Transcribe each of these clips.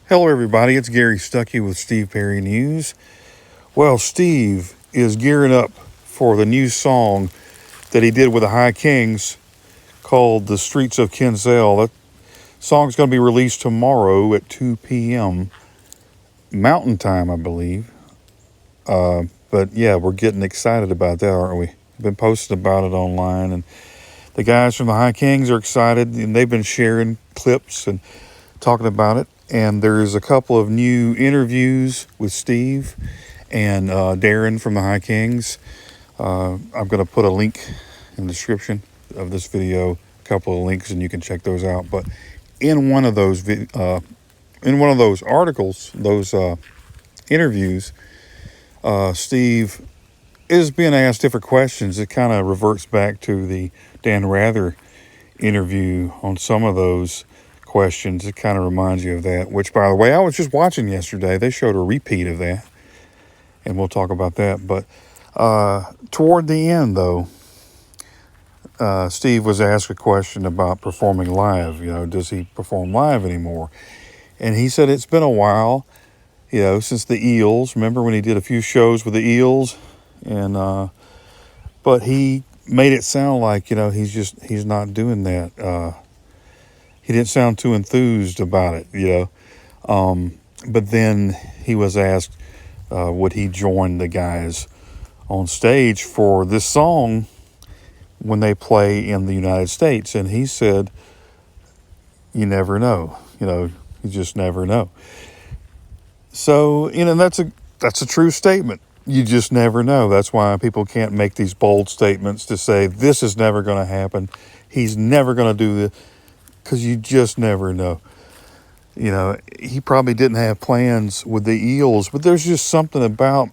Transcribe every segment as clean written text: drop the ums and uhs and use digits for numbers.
Hello, everybody. It's Gary Stuckey with Steve Perry News. Well, Steve is gearing up for the new song that he did with the High Kings called The Streets of Kinsale. That song's going to be released tomorrow at 2 p.m. Mountain Time, I believe. But yeah, we're getting excited about that, aren't we? I've been posting about it online, and the guys from the High Kings are excited, and they've been sharing clips and talking about it. And there's a couple of new interviews with Steve and Darren from the High Kings. I'm going to put a link in the description of this video, a couple of links, and you can check those out. But in one of those articles, those interviews, Steve is being asked different questions. It kind of reverts back to the Dan Rather interview on some of those questions. It kind of reminds you of that, which, by the way, I was just watching yesterday. They showed a repeat of that, and we'll talk about that. But toward the end, though, Steve was asked a question about performing live. Does he perform live anymore? And he said it's been a while, since the Eels. Remember when he did a few shows with the Eels? And but he made it sound like, he's not doing that. He didn't sound too enthused about it, But then he was asked, would he join the guys on stage for this song when they play in the United States? And he said, you never know. You just never know. So, that's a true statement. You just never know. That's why people can't make these bold statements to say, this is never going to happen. He's never going to do this. Because you just never know. He probably didn't have plans with the Eels, but there's just something about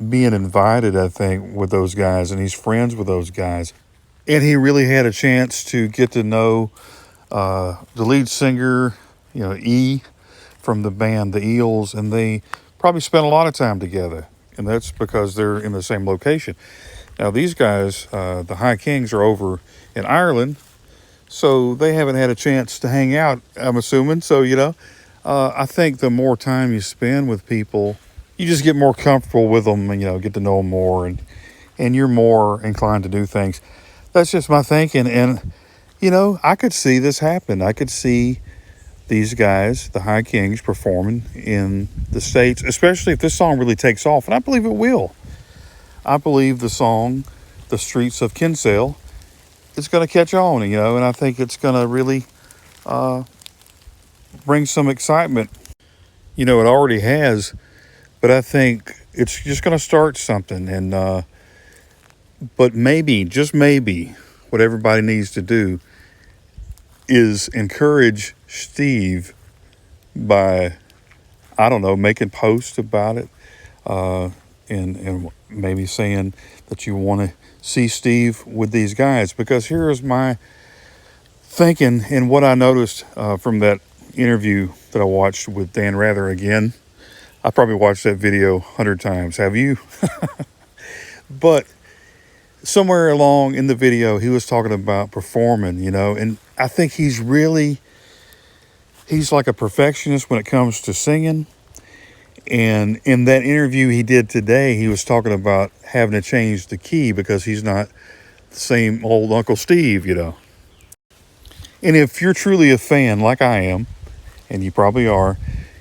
being invited, I think, with those guys, and he's friends with those guys. And he really had a chance to get to know the lead singer, E, from the band, the Eels, and they probably spent a lot of time together, and that's because they're in the same location. Now, these guys, the High Kings, are over in Ireland, so they haven't had a chance to hang out, I'm assuming. So, I think the more time you spend with people, you just get more comfortable with them and, get to know them more, and you're more inclined to do things. That's just my thinking. And, I could see this happen. I could see these guys, the High Kings, performing in the States, especially if this song really takes off. And I believe it will. I believe the song, The Streets of Kinsale, it's going to catch on, and I think it's going to really bring some excitement. It already has, but I think it's just going to start something. And but maybe, just maybe, what everybody needs to do is encourage Steve by, I don't know, making posts about it, and maybe saying that you want to see Steve with these guys. Because here is my thinking and what I noticed from that interview that I watched with Dan Rather again. I probably watched that video 100 times. Have you? But somewhere along in the video, he was talking about performing, and I think he's like a perfectionist when it comes to singing. And in that interview he did today, he was talking about having to change the key because he's not the same old Uncle Steve, And if you're truly a fan like I am, and you probably are,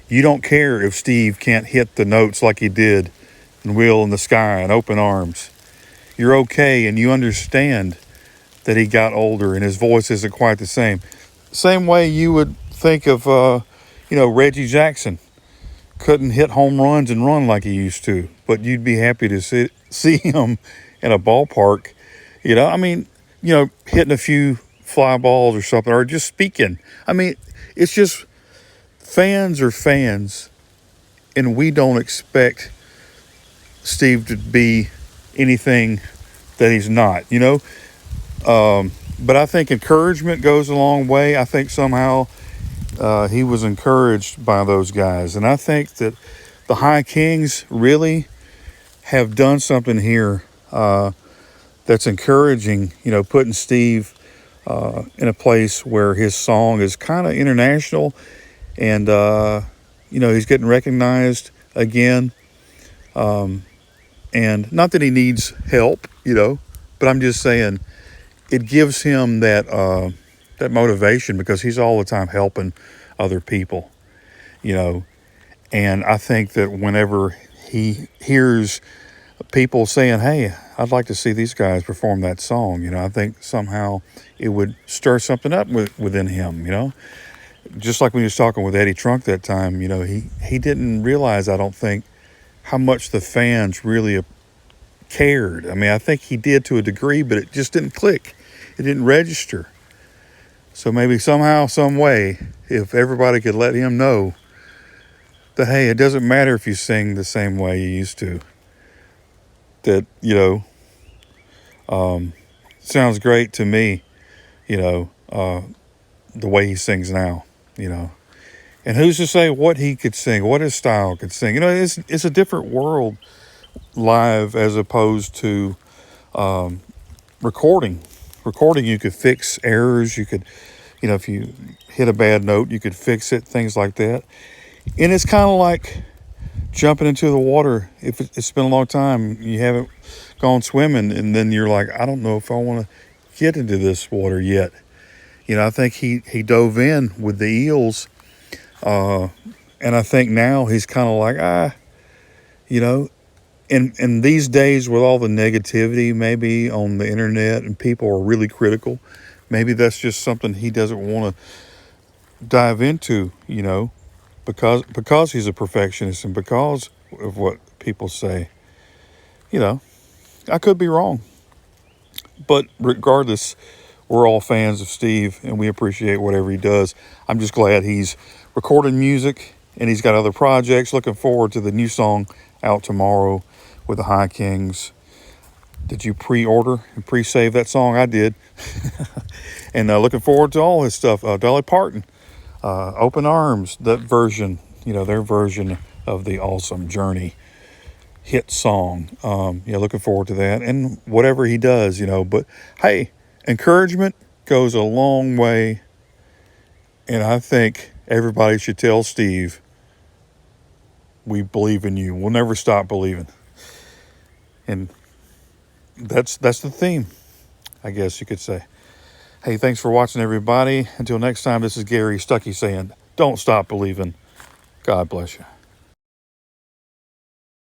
you don't care if Steve can't hit the notes like he did in Wheel in the Sky and Open Arms. You're okay, and you understand that he got older and his voice isn't quite the same. Same way you would think of, Reggie Jackson. Couldn't hit home runs and run like he used to, but you'd be happy to see him in a ballpark, hitting a few fly balls or something, or just speaking. It's just fans are fans, and we don't expect Steve to be anything that he's not, But I think encouragement goes a long way. I think somehow he was encouraged by those guys. And I think that the High Kings really have done something here that's encouraging, putting Steve in a place where his song is kind of international And, he's getting recognized again. And not that he needs help, but I'm just saying it gives him that motivation because he's all the time helping other people, you know. And I think that whenever he hears people saying, hey, I'd like to see these guys perform that song, I think somehow it would stir something up within him. Just like when he was talking with Eddie Trunk that time, he didn't realize, I don't think, how much the fans really cared. I mean, I think he did to a degree, but it just didn't click. It didn't register. So maybe somehow, some way, if everybody could let him know that, hey, it doesn't matter if you sing the same way you used to. That, sounds great to me, the way he sings now, And who's to say what he could sing, what his style could sing? It's a different world live as opposed to recording. Recording, you could fix errors. You could, if you hit a bad note, you could fix it, things like that. And it's kind of like jumping into the water. If it's been a long time, you haven't gone swimming, and then you're like, I don't know if I want to get into this water yet. I think he dove in with the eels, and I think now he's kind of like, in these days with all the negativity maybe on the internet and people are really critical, maybe that's just something he doesn't want to dive into, because he's a perfectionist and because of what people say. I could be wrong. But regardless, we're all fans of Steve and we appreciate whatever he does. I'm just glad he's recording music and he's got other projects. Looking forward to the new song out tomorrow with the High Kings. Did you pre-order and pre-save that song? I did. And looking forward to all his stuff. Dolly Parton, Open Arms, that version, their version of the Awesome Journey hit song. Looking forward to that and whatever he does, But hey, encouragement goes a long way. And I think everybody should tell Steve, we believe in you. We'll never stop believing. And that's the theme, I guess you could say. Hey, thanks for watching, everybody. Until next time, this is Gary Stuckey saying, don't stop believing. God bless you.